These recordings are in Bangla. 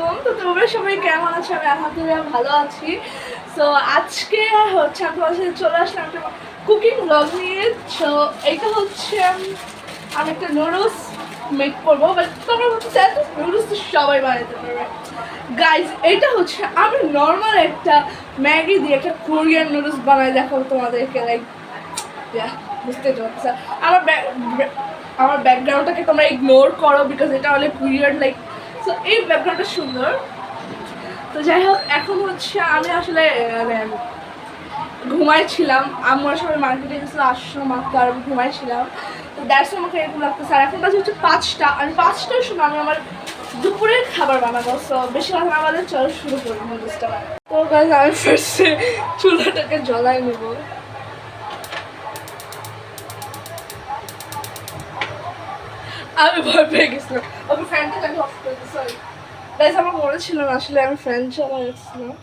আলাইকুম। তো তোমরা সবাই কেমন আছো? আমি আলহামদুলিল্লাহ ভালো আছি। সো আজকে হচ্ছে আমি তোমার সাথে চলে আসলাম একটা কুকিং ব্লগ নিয়ে। সো এইটা হচ্ছে আমি একটা নুডলস মেক করবো, বাট তোমরা বলতে চাই নুডলস তো সবাই বানাতে পারবে। গাইজ, এটা হচ্ছে আমি নর্মাল একটা ম্যাগি দিয়ে একটা কোরিয়ান নুডলস বানাই দেখাবো তোমাদেরকে। লাইক বুঝতে পারছো আমার ব্যাকগ্রাউন্ডটাকে তোমরা ইগনোর করো, বিকজ এটা অনেক উইয়ার্ড। লাইক সো এই ব্যাকগ্রাউন্ডটা সুন্দর। তো যাই হোক, এখন হচ্ছে আমি আসলে ঘুমাইছিলাম। আমরা সবাই মার্কেটে গেছিলো আসার মাত্র, আর আমি ঘুমাইছিলাম। তো দ্যাটস আমাকে এরকম লাগতেছে। আর এখন কাছে হচ্ছে 5টা, আর 5টার সময় আমি আমার দুপুরের খাবার বানাবো। সো বেশি কথা না বলে চল শুরু করি নুডলসটা। তো গাইস, আমি ফার্স্টে চুলাটাকে জ্বলাই নেব। আমি ভয় পেয়ে গেছিলাম। ওকে ফ্যানটা আমি অফ করে দিই, সরি গাইস। আমার মনে ছিল না আসলে আমি ফ্যান চালাই গেছিলাম।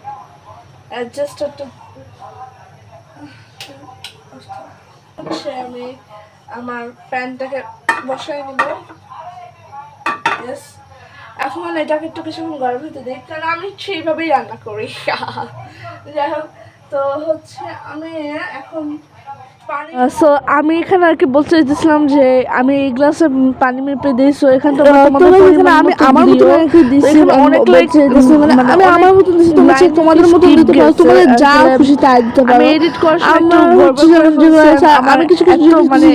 অ্যাডজাস্টারটা হচ্ছে আমি আমার প্যানটাকে বসাই নিব। ইয়েস, এখন এটাকে একটু কিছুক্ষণ গরম হতে দিই, কারণ আমি সেইভাবেই রান্না করি। যাই হোক, তো হচ্ছে আমি এখন সো আমি এখানে আর কি বলতে চাইছিলাম যে আমি এই গ্লাসে পানি মেপে দিই। সো এখানে আমি আমার মতো আর কি দিছি, অনেক লাইক মানে আমি আমার মতো দিছি, তোমরা চেক তোমাদের মতো দিতে পারো, তোমাদের যা খুশি তাই দিতে পারো। আমি এডিট করার সময় একটু যেগুলো আছে, আমি কিছু কিছু মানে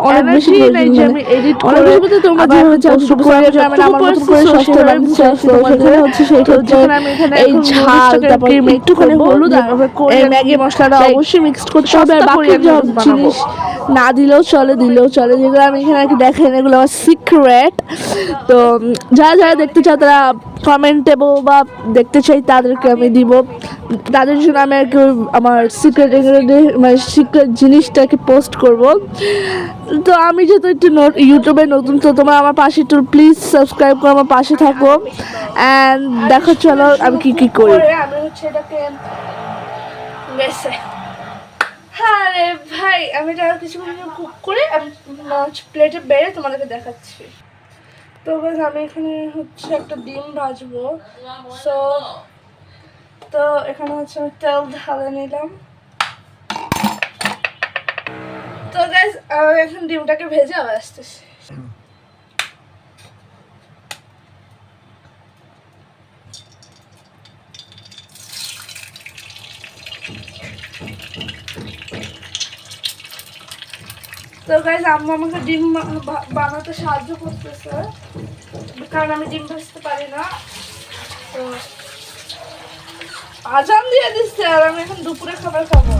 অনেক বেশি নাই যে আমি এডিট করে বলতে তোমরা যেভাবে চাও করে আমি আমার মতো করে সস্তা বানাতে চাই। সেখানে হচ্ছে সেই ক্ষেত্রে এই ঝাল, তারপর একটুখানি হলুদ আর এই ম্যাগি মশলাটা অবশ্যই মিক্সড করতে হবে। আর বাকি জিনিস না দিলেও চলে, দিলেও চলে, যেগুলো আমি এখানে আর কি দেখেন, এগুলো আমার সিক্রেট। তো যারা যারা দেখতে চাও তারা কমেন্টেবল বা দেখতে চাই তাদেরকে আমি দিব, তাদের জন্য আমি আর কি আমার সিক্রেট মানে সিক্রেট জিনিসটাকে পোস্ট করব। তো আমি যেহেতু একটু ইউটিউবে নতুন, তো তোমরা আমার পাশে একটু প্লিজ সাবস্ক্রাইব করে আমার পাশে থাকো। অ্যান্ড দেখো চলো আমি কি কি করি। আমি হচ্ছে এটাকে আরে ভাই, আমি এটা কিছুক্ষণ কুক করে আমি প্লেটে বেড়ে তোমাদেরকে দেখাচ্ছি। তো আমি এখানে হচ্ছে একটা ডিম ভাজবো। সো তো এখানে হচ্ছে আমি তেল ঢালে নিলাম। তো গাইস, এখন ডিমটাকে ভেজে আবার আসতেছি। তো গাইস, আম্মু আমাকে ডিম বানাতে সাহায্য করতেছে, কারণ আমি ডিম ভাজতে পারি না। তো আজান দিয়ে দিচ্ছে, আর আমি এখন দুপুরে খাবার খাবো।